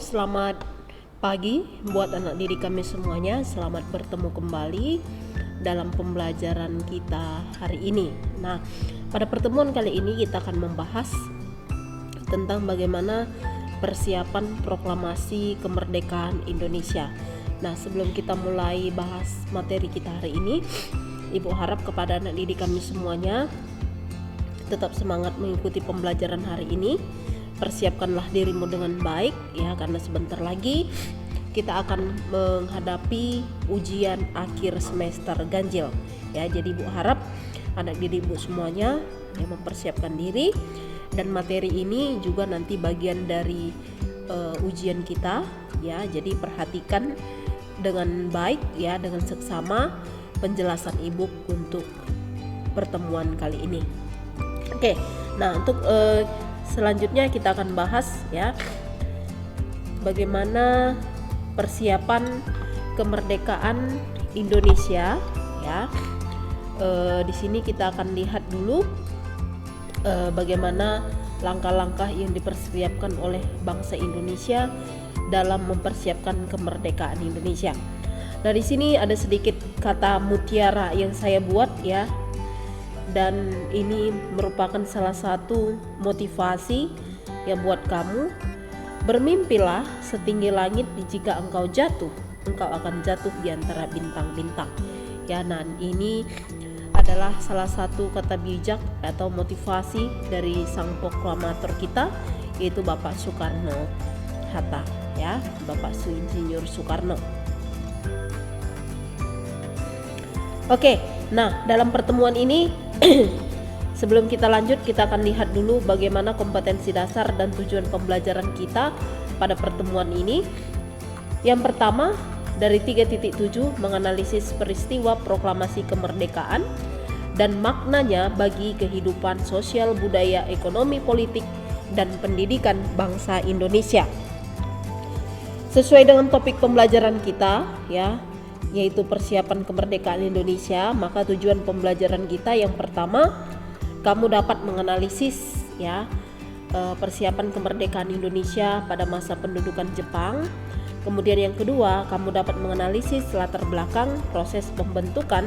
selamat pagi buat anak didik kami semuanya. Selamat bertemu kembali dalam pembelajaran kita hari ini. Nah, pada pertemuan kali ini kita akan membahas tentang bagaimana persiapan proklamasi kemerdekaan Indonesia. Nah, sebelum kita mulai bahas materi kita hari ini, Ibu harap kepada anak didik kami semuanya tetap semangat mengikuti pembelajaran hari ini. Persiapkanlah dirimu dengan baik ya, karena sebentar lagi kita akan menghadapi ujian akhir semester ganjil ya. Jadi Ibu harap anak didik Ibu semuanya ya mempersiapkan diri, dan materi ini juga nanti bagian dari ujian kita ya. Jadi perhatikan dengan baik ya, dengan seksama penjelasan Ibu untuk pertemuan kali ini. Oke, nah untuk selanjutnya kita akan bahas ya bagaimana persiapan kemerdekaan Indonesia ya. Di sini kita akan lihat dulu bagaimana langkah-langkah yang dipersiapkan oleh bangsa Indonesia dalam mempersiapkan kemerdekaan Indonesia. Nah, di sini ada sedikit kata mutiara yang saya buat ya. Dan ini merupakan salah satu motivasi yang buat kamu. Bermimpilah setinggi langit, jika engkau jatuh, engkau akan jatuh di antara bintang-bintang. Ya, nah ini adalah salah satu kata bijak atau motivasi dari sang proklamator kita, yaitu Bapak Soekarno-Hatta ya, Bapak Insinyur Soekarno. Oke, nah dalam pertemuan ini sebelum kita lanjut, kita akan lihat dulu bagaimana kompetensi dasar dan tujuan pembelajaran kita pada pertemuan ini. Yang pertama, dari 3.7 menganalisis peristiwa proklamasi kemerdekaan dan maknanya bagi kehidupan sosial, budaya, ekonomi, politik, dan pendidikan bangsa Indonesia. Sesuai dengan topik pembelajaran kita ya, yaitu persiapan kemerdekaan Indonesia, maka tujuan pembelajaran kita yang pertama, kamu dapat menganalisis ya persiapan kemerdekaan Indonesia pada masa pendudukan Jepang. Kemudian yang kedua, kamu dapat menganalisis latar belakang proses pembentukan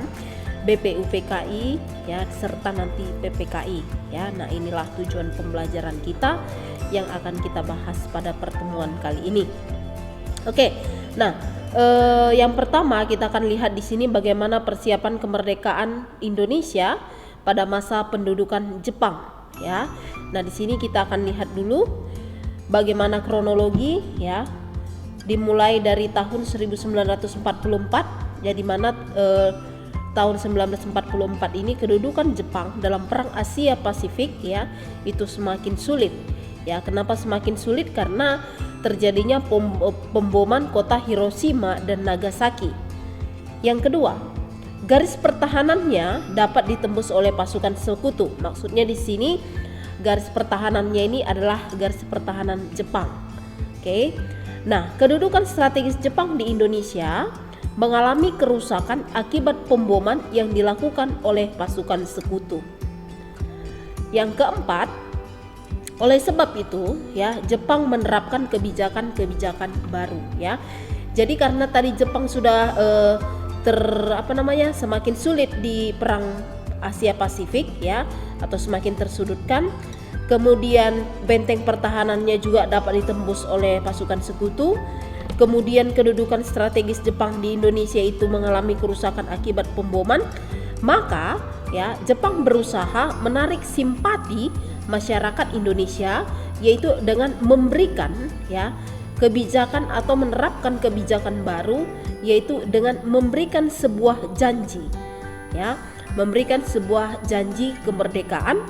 BPUPKI ya, serta nanti PPKI ya. Nah, inilah tujuan pembelajaran kita yang akan kita bahas pada pertemuan kali ini. Oke, nah yang pertama kita akan lihat di sini bagaimana persiapan kemerdekaan Indonesia pada masa pendudukan Jepang ya. Nah, di sini kita akan lihat dulu bagaimana kronologi ya, dimulai dari tahun 1944 ya, di mana tahun 1944 ini kedudukan Jepang dalam perang Asia Pasifik ya itu semakin sulit ya. Kenapa semakin sulit? Karena terjadinya pemboman kota Hiroshima dan Nagasaki. Yang kedua, garis pertahanannya dapat ditembus oleh pasukan sekutu. Maksudnya di sini garis pertahanannya ini adalah garis pertahanan Jepang. Oke. Nah, kedudukan strategis Jepang di Indonesia mengalami kerusakan akibat pemboman yang dilakukan oleh pasukan sekutu. Yang keempat, oleh sebab itu ya, Jepang menerapkan kebijakan-kebijakan baru ya. Jadi karena tadi Jepang sudah semakin sulit di perang Asia Pasifik ya, atau semakin tersudutkan. Kemudian benteng pertahanannya juga dapat ditembus oleh pasukan sekutu. Kemudian kedudukan strategis Jepang di Indonesia itu mengalami kerusakan akibat pemboman. Maka ya, Jepang berusaha menarik simpati masyarakat Indonesia, yaitu dengan memberikan ya kebijakan atau menerapkan kebijakan baru, yaitu dengan memberikan sebuah janji ya, memberikan sebuah janji kemerdekaan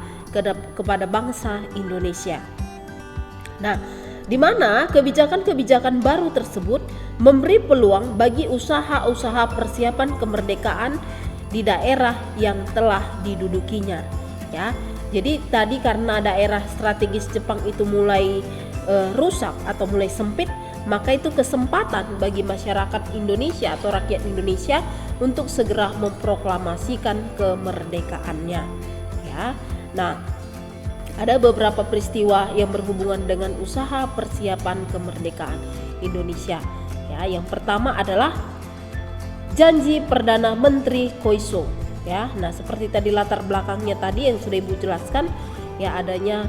kepada bangsa Indonesia. Nah, di mana kebijakan-kebijakan baru tersebut memberi peluang bagi usaha-usaha persiapan kemerdekaan di daerah yang telah didudukinya ya. Jadi tadi karena daerah strategis Jepang itu mulai rusak atau mulai sempit, maka itu kesempatan bagi masyarakat Indonesia atau rakyat Indonesia untuk segera memproklamasikan kemerdekaannya ya. Nah, ada beberapa peristiwa yang berhubungan dengan usaha persiapan kemerdekaan Indonesia. Ya, yang pertama adalah janji Perdana Menteri Koiso. Ya, nah seperti tadi latar belakangnya tadi yang sudah Ibu jelaskan, ya adanya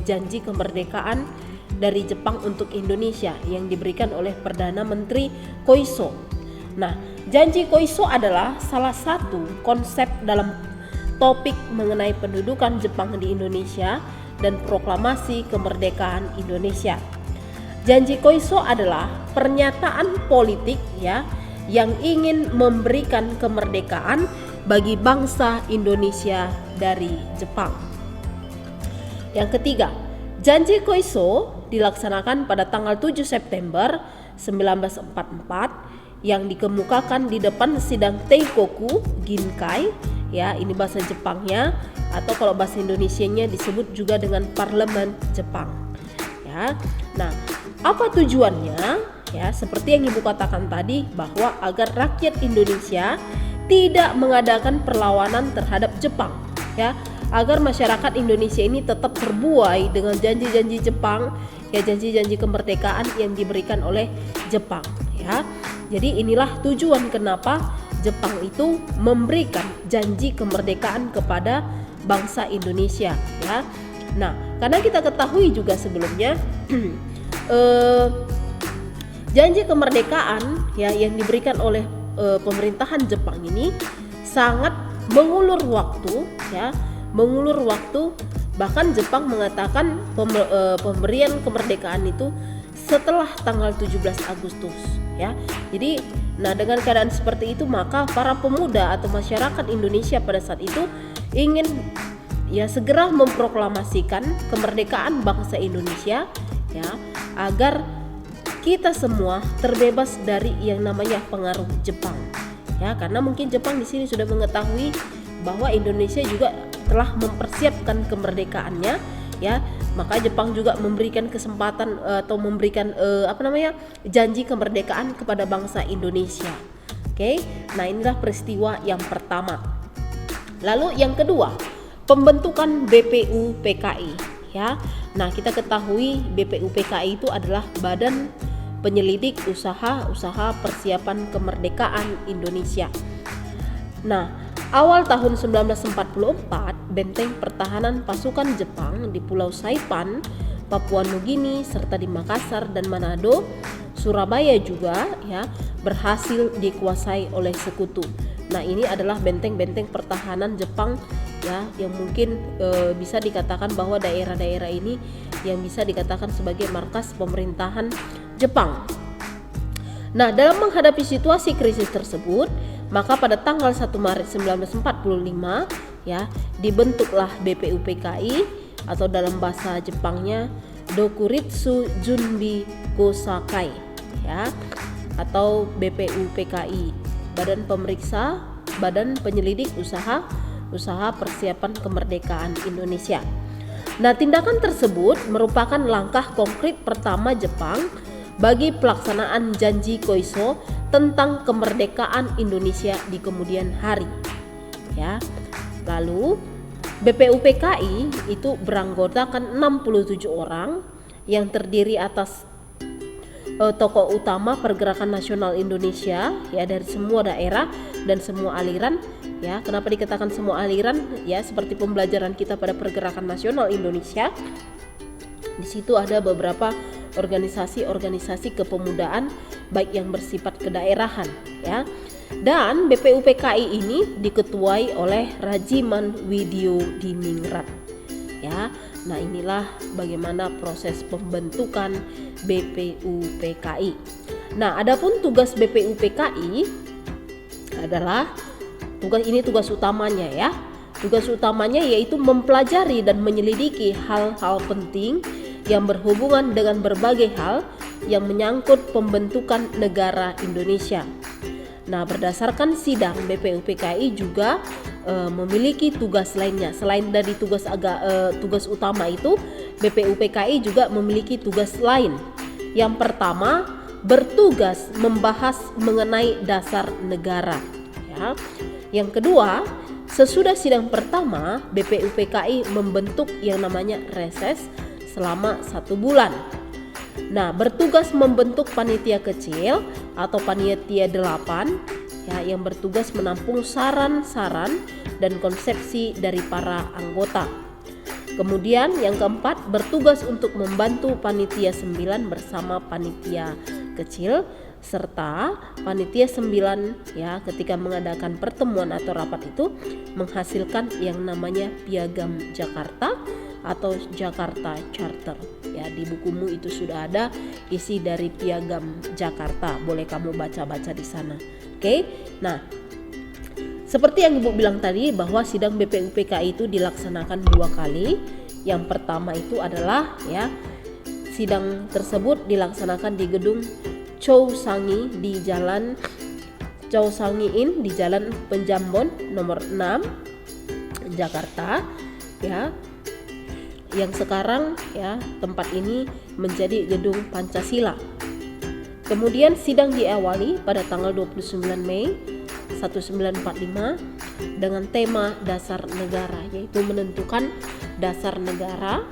janji kemerdekaan dari Jepang untuk Indonesia yang diberikan oleh Perdana Menteri Koiso. Nah, janji Koiso adalah salah satu konsep dalam topik mengenai pendudukan Jepang di Indonesia dan proklamasi kemerdekaan Indonesia. Janji Koiso adalah pernyataan politik ya yang ingin memberikan kemerdekaan bagi bangsa Indonesia dari Jepang. Yang ketiga, janji Koiso dilaksanakan pada tanggal 7 September 1944 yang dikemukakan di depan sidang Teikoku Ginkai, ya ini bahasa Jepangnya, atau kalau bahasa Indonesianya disebut juga dengan Parlemen Jepang. Ya. Nah, apa tujuannya? Ya, seperti yang Ibu katakan tadi, bahwa agar rakyat Indonesia tidak mengadakan perlawanan terhadap Jepang, ya, agar masyarakat Indonesia ini tetap terbuai dengan janji-janji Jepang, ya janji-janji kemerdekaan yang diberikan oleh Jepang, ya. Jadi inilah tujuan kenapa Jepang itu memberikan janji kemerdekaan kepada bangsa Indonesia, ya. Nah, karena kita ketahui juga sebelumnya janji kemerdekaan ya yang diberikan oleh pemerintahan Jepang ini sangat mengulur waktu, ya, mengulur waktu. Bahkan Jepang mengatakan pemberian kemerdekaan itu setelah tanggal 17 Agustus, ya. Jadi, nah dengan keadaan seperti itu maka para pemuda atau masyarakat Indonesia pada saat itu ingin ya segera memproklamasikan kemerdekaan bangsa Indonesia, ya, agar kita semua terbebas dari yang namanya pengaruh Jepang, ya, karena mungkin Jepang di sini sudah mengetahui bahwa Indonesia juga telah mempersiapkan kemerdekaannya, ya, maka Jepang juga memberikan kesempatan atau memberikan janji kemerdekaan kepada bangsa Indonesia. Oke, nah inilah peristiwa yang pertama. Lalu yang kedua, pembentukan BPU PKI, ya. Nah, kita ketahui BPU PKI itu adalah Badan Penyelidik Usaha Persiapan Kemerdekaan Indonesia. Nah, awal tahun 1944, benteng pertahanan pasukan Jepang di Pulau Saipan, Papua Nugini, serta di Makassar dan Manado, Surabaya juga ya berhasil dikuasai oleh sekutu. Nah, ini adalah benteng-benteng pertahanan Jepang ya yang mungkin bisa dikatakan bahwa daerah-daerah ini yang bisa dikatakan sebagai markas pemerintahan Jepang. Nah, dalam menghadapi situasi krisis tersebut, maka pada tanggal 1 Maret 1945 ya dibentuklah BPU PKI atau dalam bahasa Jepangnya Dokuritsu Junbi Kosakai ya atau BPU PKI, Badan Pemeriksa Badan Penyelidik Usaha Persiapan Kemerdekaan Indonesia. Nah, tindakan tersebut merupakan langkah konkret pertama Jepang bagi pelaksanaan janji Koiso tentang kemerdekaan Indonesia di kemudian hari. Ya. Lalu BPU PKI itu beranggotakan 67 orang yang terdiri atas tokoh utama pergerakan nasional Indonesia ya dari semua daerah dan semua aliran ya. Kenapa dikatakan semua aliran? Ya, seperti pembelajaran kita pada pergerakan nasional Indonesia. Di situ ada beberapa organisasi-organisasi kepemudaan baik yang bersifat kedaerahan ya. Dan BPU PKI ini diketuai oleh Rajiman Widyo Diningrat ya. Nah, inilah bagaimana proses pembentukan BPU PKI. Nah, adapun tugas BPU PKI adalah tugas utamanya ya. Tugas utamanya yaitu mempelajari dan menyelidiki hal-hal penting yang berhubungan dengan berbagai hal yang menyangkut pembentukan negara Indonesia. Nah, berdasarkan sidang BPU PKI juga memiliki tugas lainnya. Selain dari tugas utama itu, BPU PKI juga memiliki tugas lain. Yang pertama, bertugas membahas mengenai dasar negara. Ya. Yang kedua, Sesudah sidang pertama, BPUPKI membentuk yang namanya reses selama 1 bulan. Nah, bertugas membentuk panitia kecil atau panitia 8 ya, yang bertugas menampung saran-saran dan konsepsi dari para anggota. Kemudian yang keempat, bertugas untuk membantu panitia 9 bersama panitia kecil, serta panitia 9 ya ketika mengadakan pertemuan atau rapat itu menghasilkan yang namanya Piagam Jakarta atau Jakarta Charter. Ya, di bukumu itu sudah ada isi dari Piagam Jakarta, boleh kamu baca-baca di sana. Oke. Nah, seperti yang Ibu bilang tadi bahwa sidang BPUPKI itu dilaksanakan 2 kali. Yang pertama itu adalah ya, sidang tersebut dilaksanakan di gedung Chow Sangi di Jalan Chow Sangi In di Jalan Penjambon nomor 6 Jakarta ya. Yang sekarang ya tempat ini menjadi gedung Pancasila. Kemudian sidang diawali pada tanggal 29 Mei 1945 dengan tema dasar negara, yaitu menentukan dasar negara.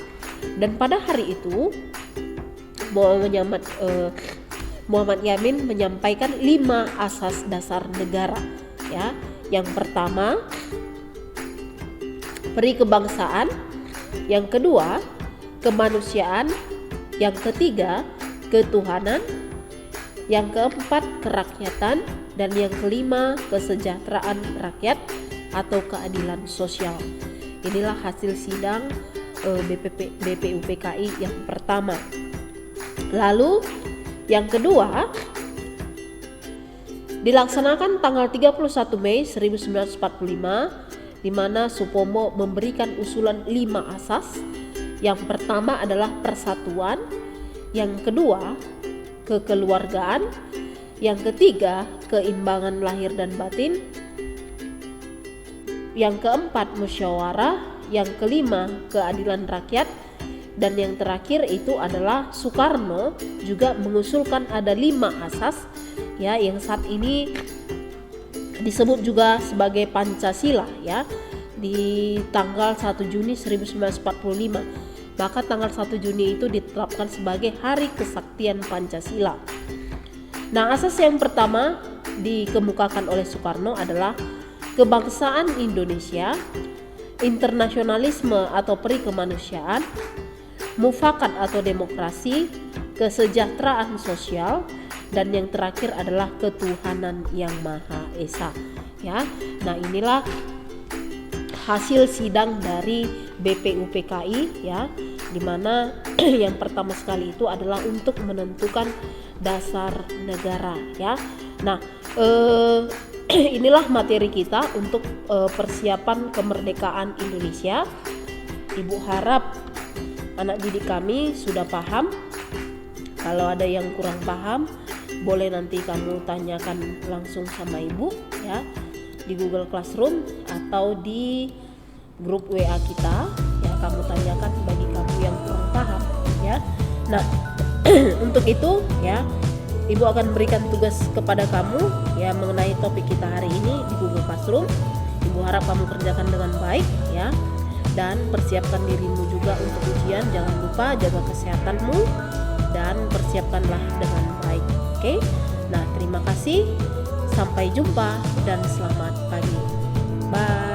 Dan pada hari itu Muhammad Yamin menyampaikan 5 asas dasar negara ya. Yang pertama, peri kebangsaan, yang kedua, kemanusiaan, yang ketiga, ketuhanan, yang keempat, kerakyatan, dan yang kelima, kesejahteraan rakyat atau keadilan sosial. Inilah hasil sidang BPUPKI yang pertama. Lalu yang kedua dilaksanakan tanggal 31 Mei 1945 di mana Supomo memberikan usulan 5 asas. Yang pertama adalah persatuan, yang kedua kekeluargaan, yang ketiga keimbangan lahir dan batin, yang keempat musyawarah, yang kelima keadilan rakyat, dan yang terakhir itu adalah Soekarno juga mengusulkan ada 5 asas ya, yang saat ini disebut juga sebagai Pancasila ya, di tanggal 1 Juni 1945. Maka tanggal 1 Juni itu ditetapkan sebagai Hari Kesaktian Pancasila. Nah, asas yang pertama dikemukakan oleh Soekarno adalah kebangsaan Indonesia, internasionalisme atau peri kemanusiaan, mufakat atau demokrasi, kesejahteraan sosial, dan yang terakhir adalah ketuhanan yang Maha Esa ya. Nah, inilah hasil sidang dari BPUPKI ya, dimana yang pertama sekali itu adalah untuk menentukan dasar negara ya. Nah, inilah materi kita untuk persiapan kemerdekaan Indonesia. Ibu harap anak didik kami sudah paham. Kalau ada yang kurang paham, boleh nanti kamu tanyakan langsung sama ibu ya, di Google Classroom atau di grup WA kita ya, kamu tanyakan bagi kamu yang kurang paham ya. Nah, untuk itu ya, ibu akan berikan tugas kepada kamu ya mengenai topik kita hari ini di Google Classroom. Ibu harap kamu kerjakan dengan baik ya, dan persiapkan dirimu juga untuk ujian. Jangan lupa jaga kesehatanmu dan persiapkanlah dengan baik. Oke? Nah, terima kasih. Sampai jumpa dan selamat pagi. Bye.